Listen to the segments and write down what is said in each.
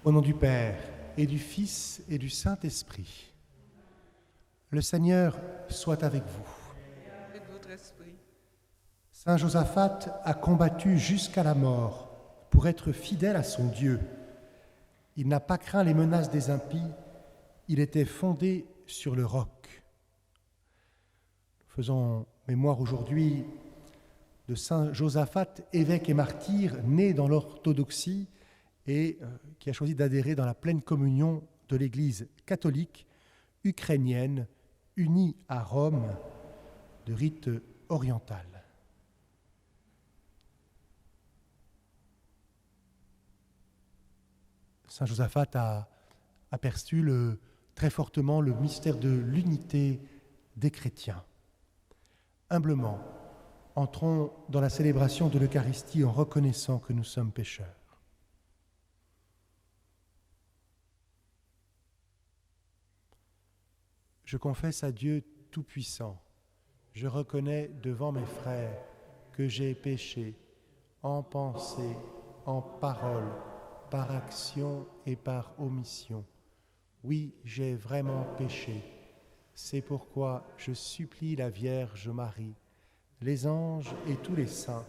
Au nom du Père, et du Fils, et du Saint-Esprit. Le Seigneur soit avec vous. Avec votre esprit. Saint Josaphat a combattu jusqu'à la mort pour être fidèle à son Dieu. Il n'a pas craint les menaces des impies, il était fondé sur le roc. Nous faisons mémoire aujourd'hui de Saint Josaphat, évêque et martyr, né dans l'orthodoxie et qui a choisi d'adhérer dans la pleine communion de l'Église catholique ukrainienne, unie à Rome, de rite oriental. Saint Josaphat a aperçu très fortement le mystère de l'unité des chrétiens. Humblement, entrons dans la célébration de l'Eucharistie en reconnaissant que nous sommes pécheurs. Je confesse à Dieu Tout-Puissant, je reconnais devant mes frères que j'ai péché en pensée, en parole, par action et par omission. Oui, j'ai vraiment péché. C'est pourquoi je supplie la Vierge Marie, les anges et tous les saints,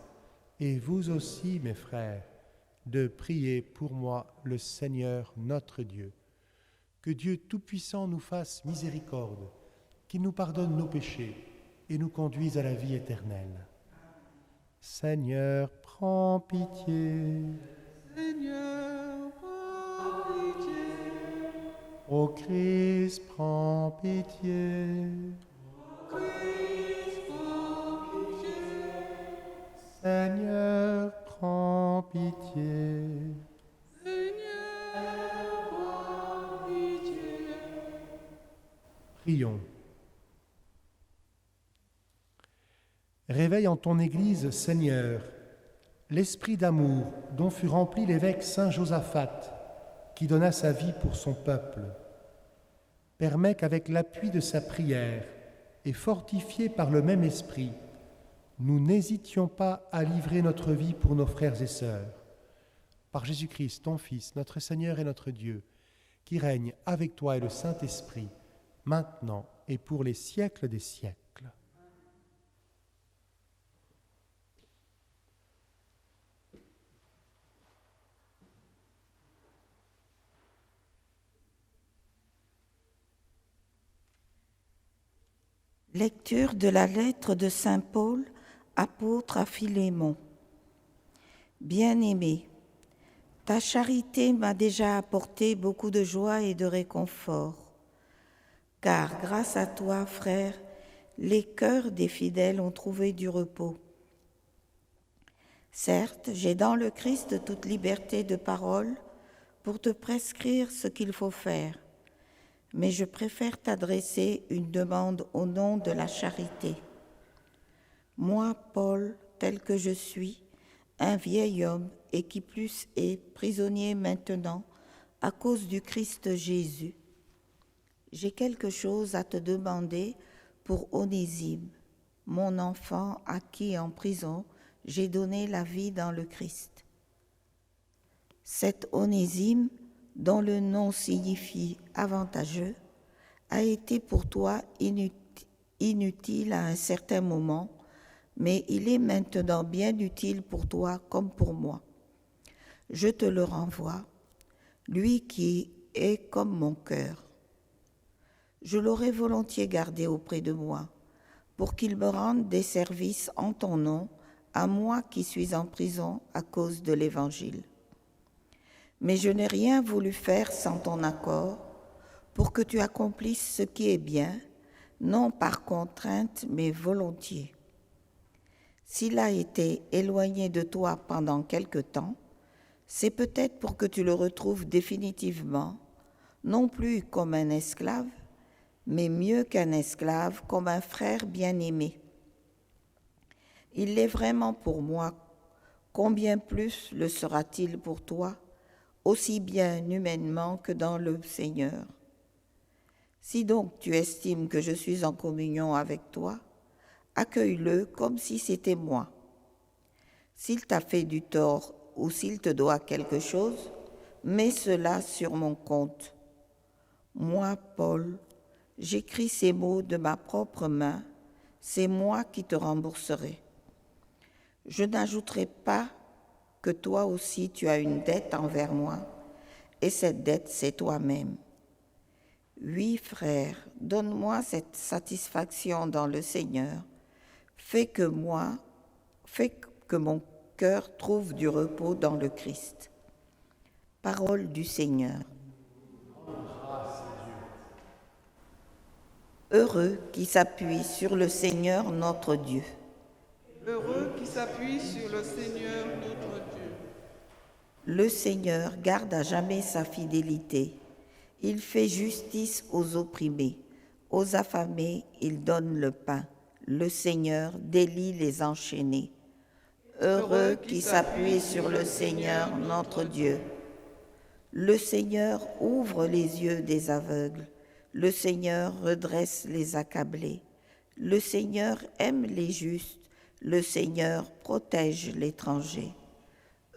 et vous aussi, mes frères, de prier pour moi le Seigneur notre Dieu. Que Dieu Tout-Puissant nous fasse miséricorde, qu'il nous pardonne nos péchés et nous conduise à la vie éternelle. Seigneur, prends pitié. Seigneur, prends pitié. Ô Christ, prends pitié. Christ, prends pitié. Seigneur, prends pitié. Seigneur, prends pitié. Prions. Réveille en ton Église, Seigneur, l'esprit d'amour dont fut rempli l'évêque Saint Josaphat, qui donna sa vie pour son peuple. Permets qu'avec l'appui de sa prière et fortifiés par le même esprit, nous n'hésitions pas à livrer notre vie pour nos frères et sœurs. Par Jésus-Christ, ton Fils, notre Seigneur et notre Dieu, qui règne avec toi et le Saint-Esprit, maintenant et pour les siècles des siècles. Lecture de la lettre de Saint Paul, apôtre à Philémon. Bien-aimé, ta charité m'a déjà apporté beaucoup de joie et de réconfort, car grâce à toi, frère, les cœurs des fidèles ont trouvé du repos. Certes, j'ai dans le Christ toute liberté de parole pour te prescrire ce qu'il faut faire, mais je préfère t'adresser une demande au nom de la charité. Moi, Paul, tel que je suis, un vieil homme et qui plus est prisonnier maintenant à cause du Christ Jésus, j'ai quelque chose à te demander pour Onésime, mon enfant à qui en prison j'ai donné la vie dans le Christ. Cet Onésime, dont le nom signifie avantageux, a été pour toi inutile à un certain moment, mais il est maintenant bien utile pour toi comme pour moi. Je te le renvoie, lui qui est comme mon cœur. Je l'aurais volontiers gardé auprès de moi, pour qu'il me rende des services en ton nom, à moi qui suis en prison à cause de l'Évangile. Mais je n'ai rien voulu faire sans ton accord, pour que tu accomplisses ce qui est bien, non par contrainte, mais volontiers. S'il a été éloigné de toi pendant quelque temps, c'est peut-être pour que tu le retrouves définitivement, non plus comme un esclave, mais mieux qu'un esclave, comme un frère bien-aimé. Il l'est vraiment pour moi, combien plus le sera-t-il pour toi, aussi bien humainement que dans le Seigneur. Si donc tu estimes que je suis en communion avec toi, accueille-le comme si c'était moi. S'il t'a fait du tort ou s'il te doit quelque chose, mets cela sur mon compte. Moi, Paul, j'écris ces mots de ma propre main, c'est moi qui te rembourserai. Je n'ajouterai pas que toi aussi tu as une dette envers moi, et cette dette, c'est toi-même. Oui, frère, donne-moi cette satisfaction dans le Seigneur. Fais que mon cœur trouve du repos dans le Christ. Parole du Seigneur. Heureux qui s'appuie sur le Seigneur notre Dieu. Heureux qui s'appuie sur le Seigneur notre Dieu. Le Seigneur garde à jamais sa fidélité. Il fait justice aux opprimés. Aux affamés, il donne le pain. Le Seigneur délie les enchaînés. Heureux qui s'appuie sur le Seigneur notre Dieu. Le Seigneur ouvre les yeux des aveugles. Le Seigneur redresse les accablés. Le Seigneur aime les justes. Le Seigneur protège l'étranger.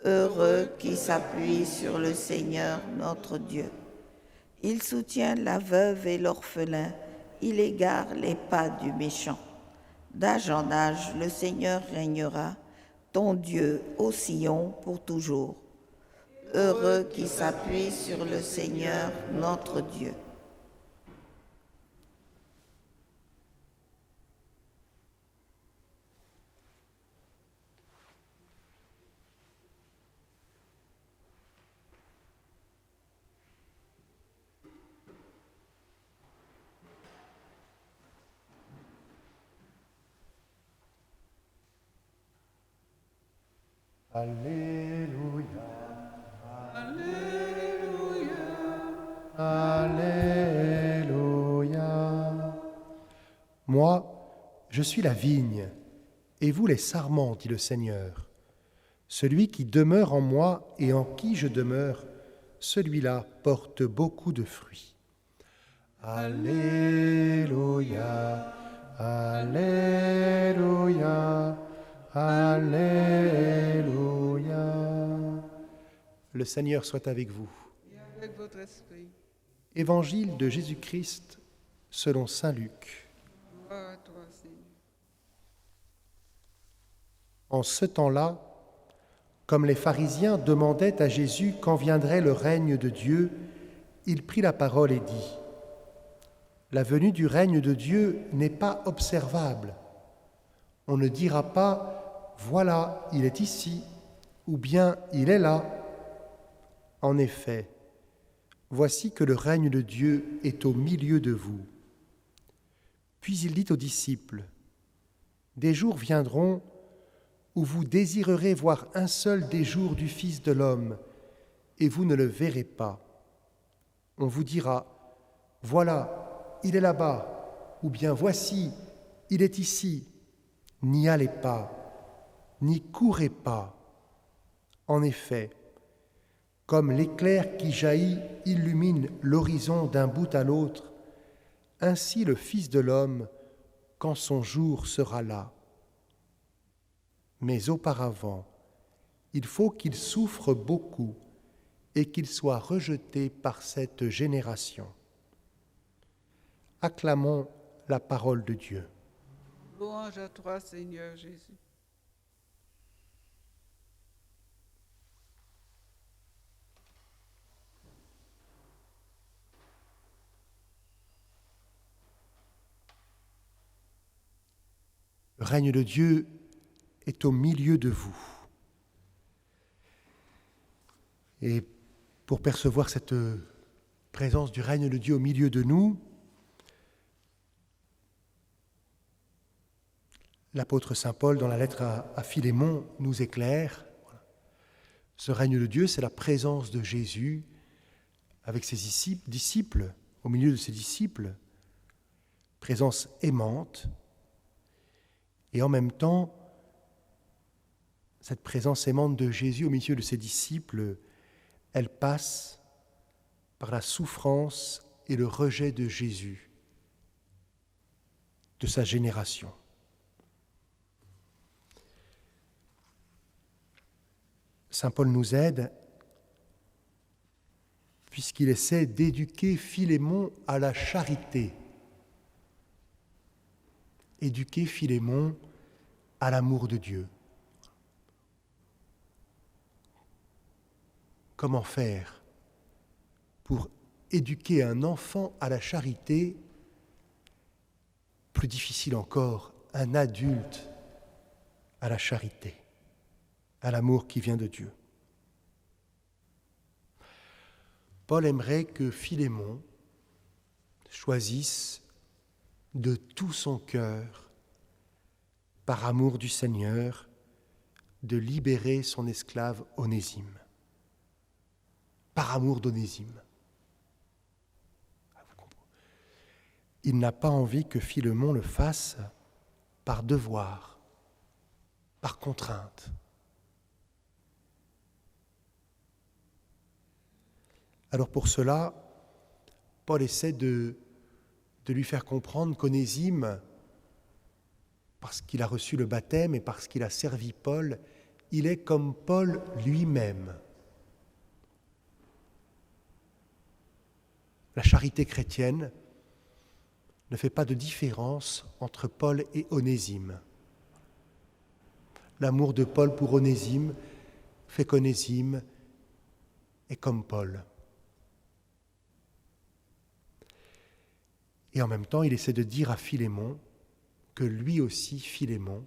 Heureux qui s'appuie sur le Seigneur notre Dieu. Il soutient la veuve et l'orphelin. Il égare les pas du méchant. D'âge en âge, le Seigneur régnera, ton Dieu au Sion pour toujours. Heureux qui s'appuie sur le Seigneur notre Dieu. Alléluia, Alléluia. Alléluia. Moi, je suis la vigne, et vous les sarments, dit le Seigneur. Celui qui demeure en moi et en qui je demeure, celui-là porte beaucoup de fruits. Alléluia, Alléluia, Alléluia. Le Seigneur soit avec vous. Et avec votre esprit. Évangile de Jésus-Christ selon saint Luc. Gloire à toi, Seigneur. En ce temps-là, comme les pharisiens demandaient à Jésus quand viendrait le règne de Dieu, il prit la parole et dit : La venue du règne de Dieu n'est pas observable. On ne dira pas : Voilà, il est ici, ou bien il est là. En effet, voici que le règne de Dieu est au milieu de vous. Puis il dit aux disciples : Des jours viendront où vous désirerez voir un seul des jours du Fils de l'homme, et vous ne le verrez pas. On vous dira : Voilà, il est là-bas, ou bien voici, il est ici. N'y allez pas, n'y courez pas. En effet, comme l'éclair qui jaillit illumine l'horizon d'un bout à l'autre, ainsi le Fils de l'homme, quand son jour sera là. Mais auparavant, il faut qu'il souffre beaucoup et qu'il soit rejeté par cette génération. Acclamons la parole de Dieu. Louange à toi, Seigneur Jésus. Le règne de Dieu est au milieu de vous. Et pour percevoir cette présence du règne de Dieu au milieu de nous, l'apôtre saint Paul, dans la lettre à Philémon, nous éclaire. Ce règne de Dieu, c'est la présence de Jésus avec ses disciples, au milieu de ses disciples, présence aimante. Et en même temps, cette présence aimante de Jésus au milieu de ses disciples, elle passe par la souffrance et le rejet de Jésus, de sa génération. Saint Paul nous aide puisqu'il essaie d'éduquer Philémon à la charité. Éduquer Philémon à l'amour de Dieu. Comment faire pour éduquer un enfant à la charité? Plus difficile encore, un adulte à la charité, à l'amour qui vient de Dieu. Paul aimerait que Philémon choisisse de tout son cœur, par amour du Seigneur, de libérer son esclave Onésime. Par amour d'Onésime. Il n'a pas envie que Philémon le fasse par devoir, par contrainte. Alors pour cela, Paul essaie de lui faire comprendre qu'Onésime, parce qu'il a reçu le baptême et parce qu'il a servi Paul, il est comme Paul lui-même. La charité chrétienne ne fait pas de différence entre Paul et Onésime. L'amour de Paul pour Onésime fait qu'Onésime est comme Paul. Et en même temps, il essaie de dire à Philémon que lui aussi, Philémon,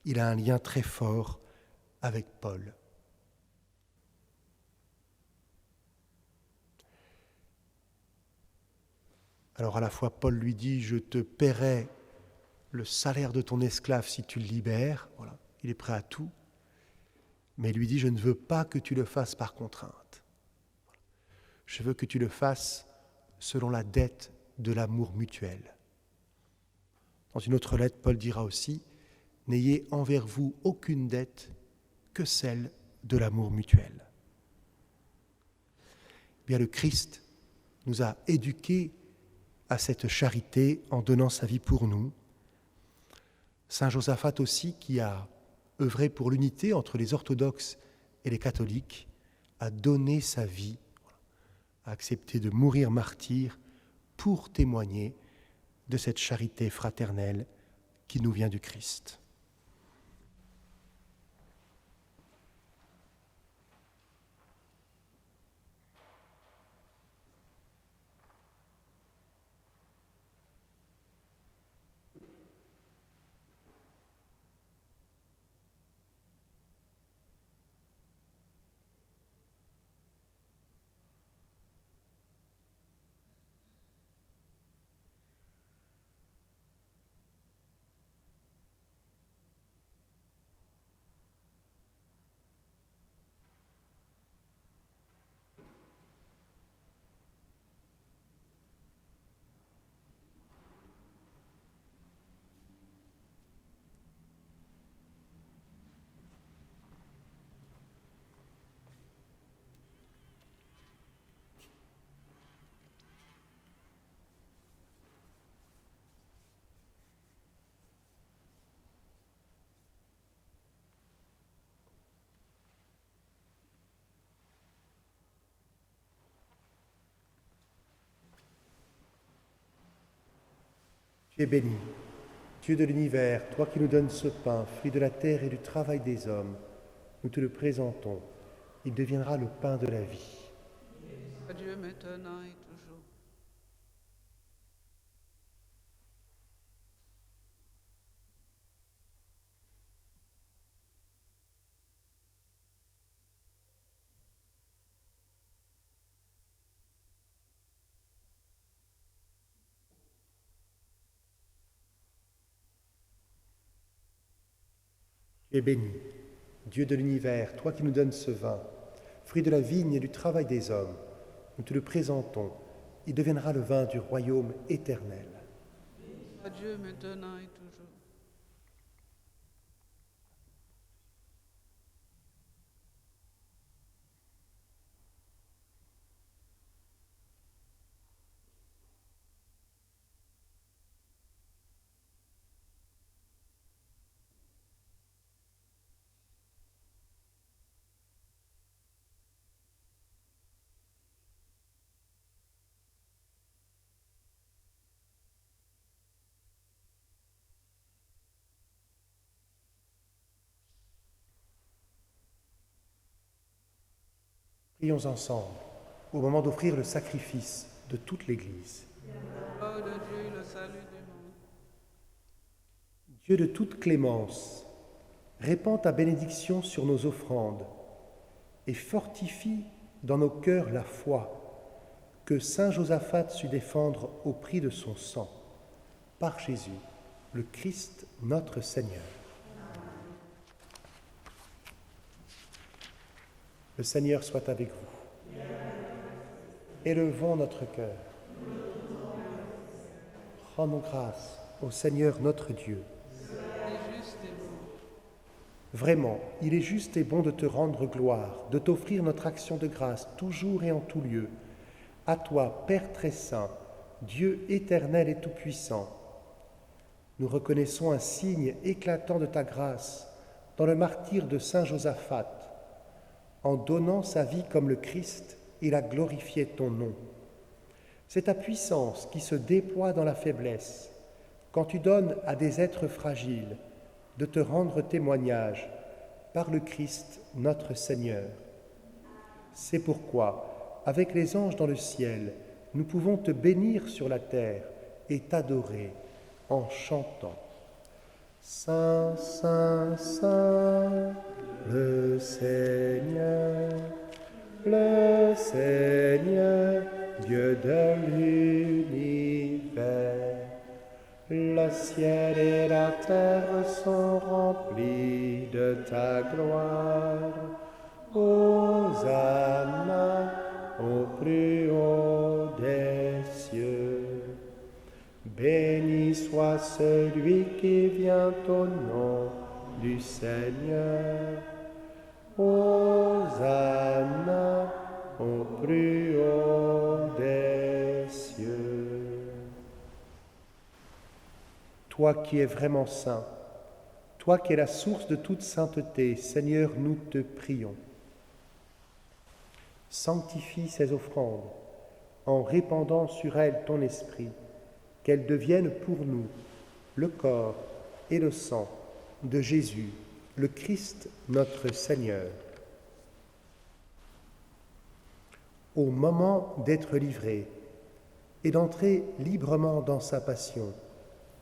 il a un lien très fort avec Paul. Alors à la fois, Paul lui dit « Je te paierai le salaire de ton esclave si tu le libères. » Voilà, il est prêt à tout. Mais il lui dit « Je ne veux pas que tu le fasses par contrainte. Je veux que tu le fasses selon la dette de l'amour mutuel. » Dans une autre lettre, Paul dira aussi « N'ayez envers vous aucune dette que celle de l'amour mutuel. » Bien, le Christ nous a éduqués à cette charité en donnant sa vie pour nous. Saint Josaphat aussi, qui a œuvré pour l'unité entre les orthodoxes et les catholiques, a donné sa vie, a accepté de mourir martyr pour témoigner de cette charité fraternelle qui nous vient du Christ. Tu es béni, Dieu de l'univers, toi qui nous donnes ce pain, fruit de la terre et du travail des hommes. Nous te le présentons. Il deviendra le pain de la vie. Adieu maintenant et toujours. Tu es béni, Dieu de l'univers, toi qui nous donnes ce vin, fruit de la vigne et du travail des hommes. Nous te le présentons. Il deviendra le vin du royaume éternel. Adieu maintenant et toujours. Prions ensemble au moment d'offrir le sacrifice de toute l'Église. Ô de Dieu, le salut du monde. Dieu de toute clémence, répands ta bénédiction sur nos offrandes et fortifie dans nos cœurs la foi que saint Josaphat sut défendre au prix de son sang. Par Jésus, le Christ notre Seigneur. Le Seigneur soit avec vous. Élevons notre cœur. Rendons grâce au Seigneur notre Dieu. C'est juste et bon. Vraiment, il est juste et bon de te rendre gloire, de t'offrir notre action de grâce toujours et en tout lieu. À toi, Père très saint, Dieu éternel et tout-puissant, nous reconnaissons un signe éclatant de ta grâce dans le martyre de saint Josaphat. En donnant sa vie comme le Christ, il a glorifié ton nom. C'est ta puissance qui se déploie dans la faiblesse, quand tu donnes à des êtres fragiles de te rendre témoignage par le Christ notre Seigneur. C'est pourquoi, avec les anges dans le ciel, nous pouvons te bénir sur la terre et t'adorer en chantant. Saint, Saint, Saint, le Seigneur, Dieu de l'univers. Le ciel et la terre sont remplis de ta gloire. Hosanna au plus haut des cieux. Béni soit celui qui vient au nom du Seigneur. Hosanna au plus haut des cieux. Toi qui es vraiment saint, toi qui es la source de toute sainteté, Seigneur, nous te prions. Sanctifie ces offrandes en répandant sur elles ton esprit, qu'elles deviennent pour nous le corps et le sang de Jésus, le Christ notre Seigneur. Au moment d'être livré et d'entrer librement dans sa passion,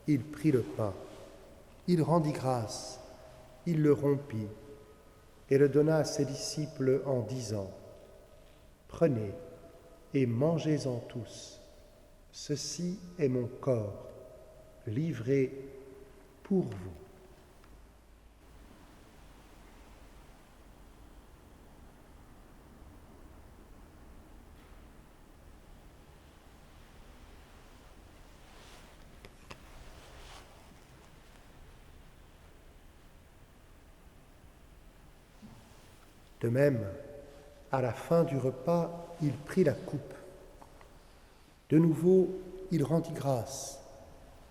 il prit le pain, il rendit grâce, il le rompit et le donna à ses disciples en disant : « Prenez et mangez-en tous, ceci est mon corps, livré pour vous. » De même, à la fin du repas, il prit la coupe. De nouveau, il rendit grâce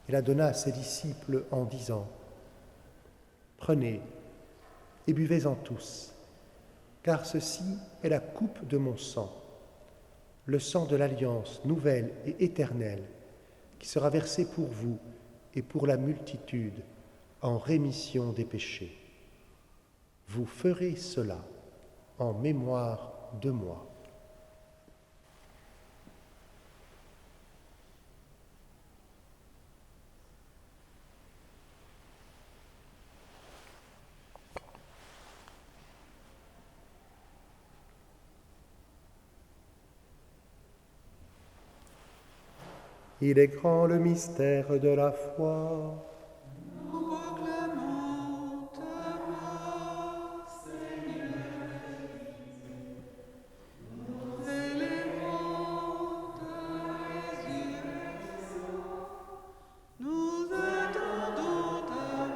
et la donna à ses disciples en disant : « Prenez et buvez-en tous, car ceci est la coupe de mon sang, le sang de l'alliance nouvelle et éternelle, qui sera versé pour vous et pour la multitude en rémission des péchés. Vous ferez cela en mémoire de moi. » Il est grand le mystère de la foi. Nous proclamons ta mort, Seigneur. Nous élevons ta résurrection. Nous attendons ta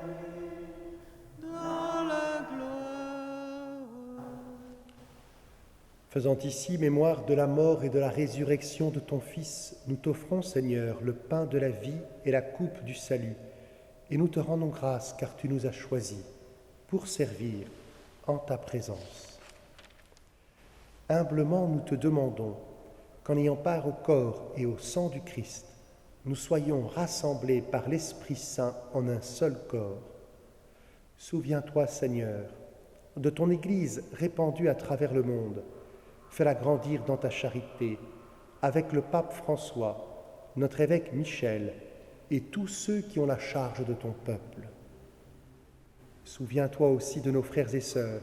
venue dans la gloire. Faisant ici mémoire de la mort et de la résurrection de ton Fils, nous t'offrons, Seigneur, le pain de la vie et la coupe du salut, et nous te rendons grâce car tu nous as choisis pour servir en ta présence. Humblement, nous te demandons qu'en ayant part au corps et au sang du Christ, nous soyons rassemblés par l'Esprit Saint en un seul corps. Souviens-toi, Seigneur, de ton Église répandue à travers le monde, Fais-la grandir dans ta charité, avec le pape François, notre évêque Michel, et tous ceux qui ont la charge de ton peuple. Souviens-toi aussi de nos frères et sœurs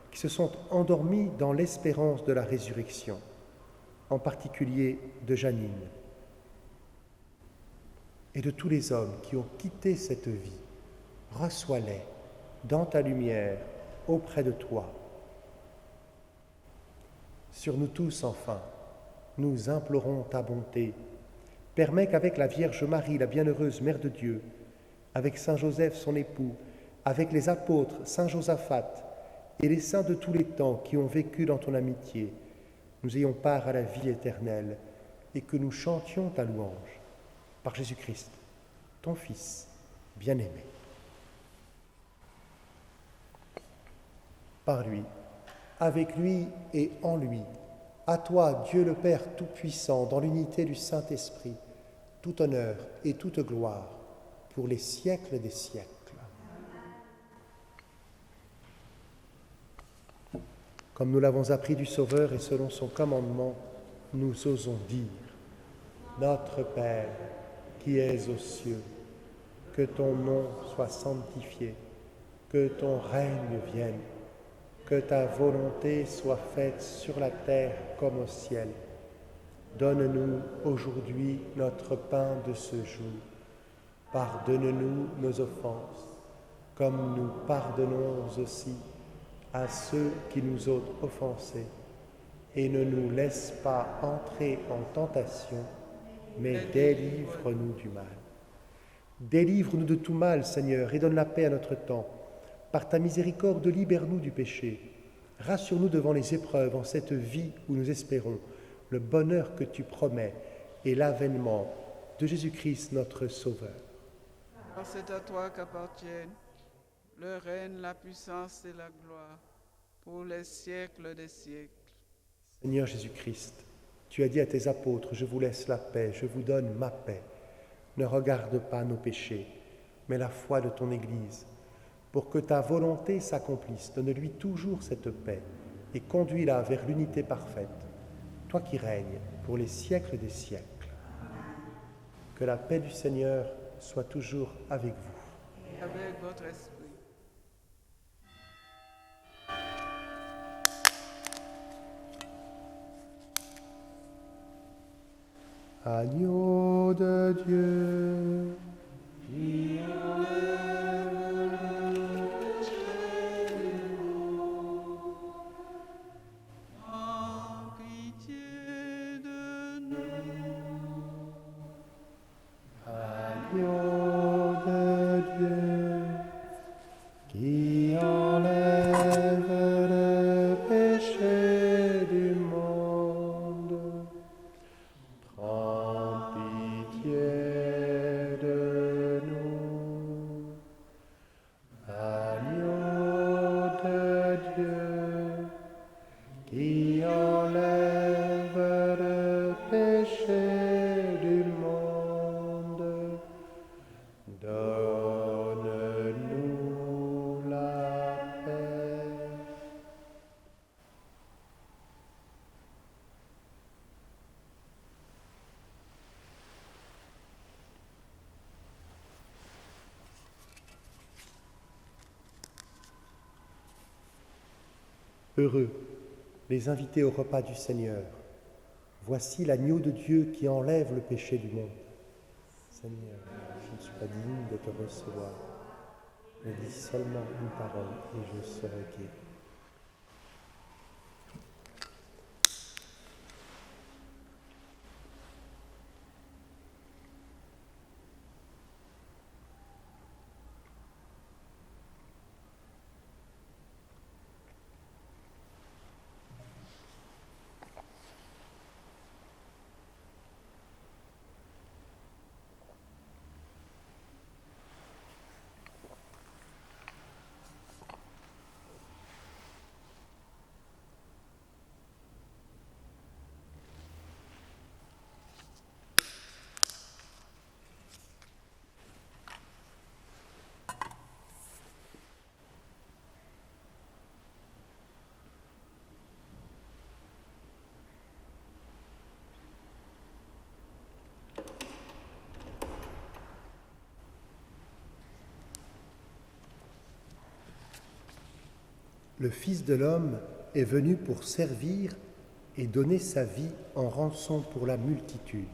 qui se sont endormis dans l'espérance de la résurrection, en particulier de Janine, et de tous les hommes qui ont quitté cette vie. Reçois-les dans ta lumière, auprès de toi. Sur nous tous, enfin, nous implorons ta bonté. Permets qu'avec la Vierge Marie, la bienheureuse Mère de Dieu, avec Saint Joseph, son époux, avec les apôtres, Saint Josaphat, et les saints de tous les temps qui ont vécu dans ton amitié, nous ayons part à la vie éternelle et que nous chantions ta louange. Par Jésus-Christ, ton Fils bien-aimé. Par lui, avec lui et en lui, à toi, Dieu le Père Tout-Puissant, dans l'unité du Saint-Esprit, tout honneur et toute gloire pour les siècles des siècles. Comme nous l'avons appris du Sauveur et selon son commandement, nous osons dire : Notre Père, qui es aux cieux, que ton nom soit sanctifié, que ton règne vienne, que ta volonté soit faite sur la terre comme au ciel. Donne-nous aujourd'hui notre pain de ce jour. Pardonne-nous nos offenses, comme nous pardonnons aussi à ceux qui nous ont offensés. Et ne nous laisse pas entrer en tentation, mais délivre-nous du mal. Délivre-nous de tout mal, Seigneur, et donne la paix à notre temps. Par ta miséricorde, libère-nous du péché. Rassure-nous devant les épreuves en cette vie où nous espérons le bonheur que tu promets et l'avènement de Jésus-Christ, notre Sauveur. Car c'est à toi qu'appartiennent le règne, la puissance et la gloire pour les siècles des siècles. Seigneur Jésus-Christ, tu as dit à tes apôtres : Je vous laisse la paix, je vous donne ma paix. Ne regarde pas nos péchés, mais la foi de ton Église. Pour que ta volonté s'accomplisse, donne-lui toujours cette paix et conduis-la vers l'unité parfaite, toi qui règnes pour les siècles des siècles. Que la paix du Seigneur soit toujours avec vous. Avec votre esprit. Agneau de Dieu, Qui enlève le péché du monde, en pitié de nous. agneau de Dieu, qui enlève le péché du monde, prends pitié de nous. Agneau de Dieu, qui enlève le péché du monde, donne-nous la paix. Heureux les invités au repas du Seigneur. Voici l'agneau de Dieu qui enlève le péché du monde. Seigneur, je ne suis pas digne de te recevoir, mais dis seulement une parole et je serai guéri. Le Fils de l'homme est venu pour servir et donner sa vie en rançon pour la multitude.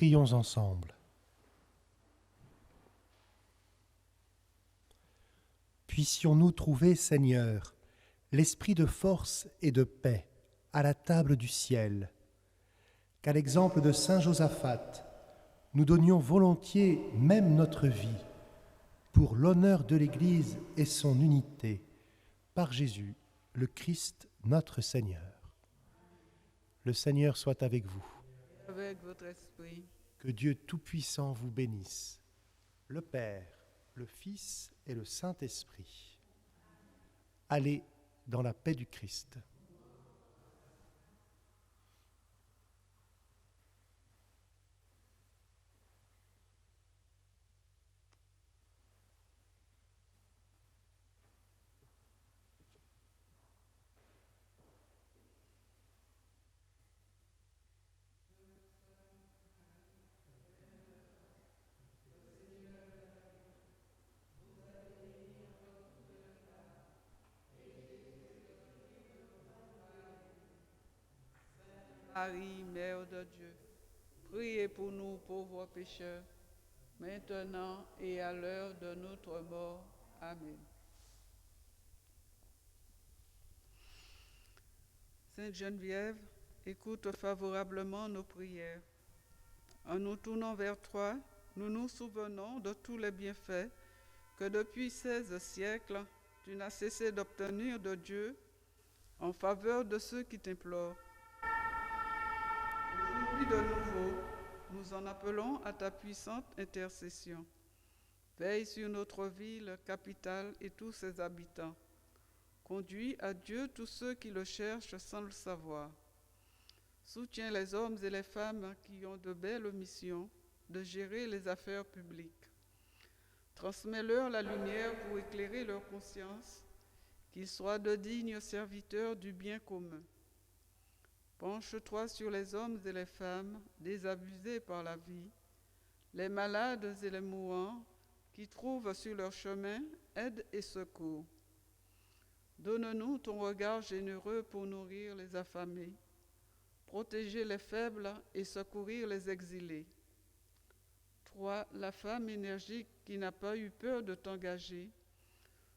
Prions ensemble. Puissions-nous trouver, Seigneur, l'esprit de force et de paix à la table du ciel, qu'à l'exemple de saint Josaphat, nous donnions volontiers même notre vie pour l'honneur de l'Église et son unité, par Jésus, le Christ, notre Seigneur. Le Seigneur soit avec vous. Avec votre esprit. Que Dieu Tout-Puissant vous bénisse, le Père, le Fils et le Saint-Esprit. Allez dans la paix du Christ. Marie, Mère de Dieu, priez pour nous pauvres pécheurs, maintenant et à l'heure de notre mort. Amen. Sainte Geneviève, écoute favorablement nos prières. En nous tournant vers toi, nous nous souvenons de tous les bienfaits que depuis 16 siècles, tu n'as cessé d'obtenir de Dieu en faveur de ceux qui t'implorent. Aujourd'hui de nouveau, nous en appelons à ta puissante intercession. Veille sur notre ville, capitale et tous ses habitants. Conduis à Dieu tous ceux qui le cherchent sans le savoir. Soutiens les hommes et les femmes qui ont de belles missions de gérer les affaires publiques. Transmets-leur la lumière pour éclairer leur conscience, qu'ils soient de dignes serviteurs du bien commun. Penche-toi sur les hommes et les femmes désabusés par la vie, les malades et les mourants qui trouvent sur leur chemin aide et secours. Donne-nous ton regard généreux pour nourrir les affamés, protéger les faibles et secourir les exilés. Toi, la femme énergique qui n'a pas eu peur de t'engager,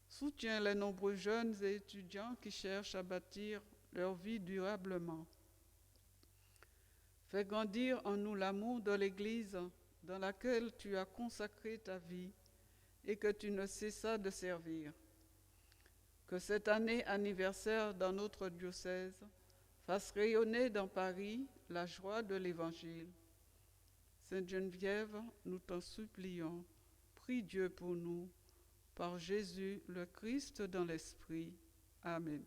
soutiens les nombreux jeunes et étudiants qui cherchent à bâtir leur vie durablement. Fais grandir en nous l'amour de l'Église dans laquelle tu as consacré ta vie et que tu ne cessas de servir. Que cette année anniversaire dans notre diocèse Fasse rayonner dans Paris la joie de l'Évangile. Sainte Geneviève, nous t'en supplions, prie Dieu pour nous, par Jésus le Christ dans l'Esprit. Amen.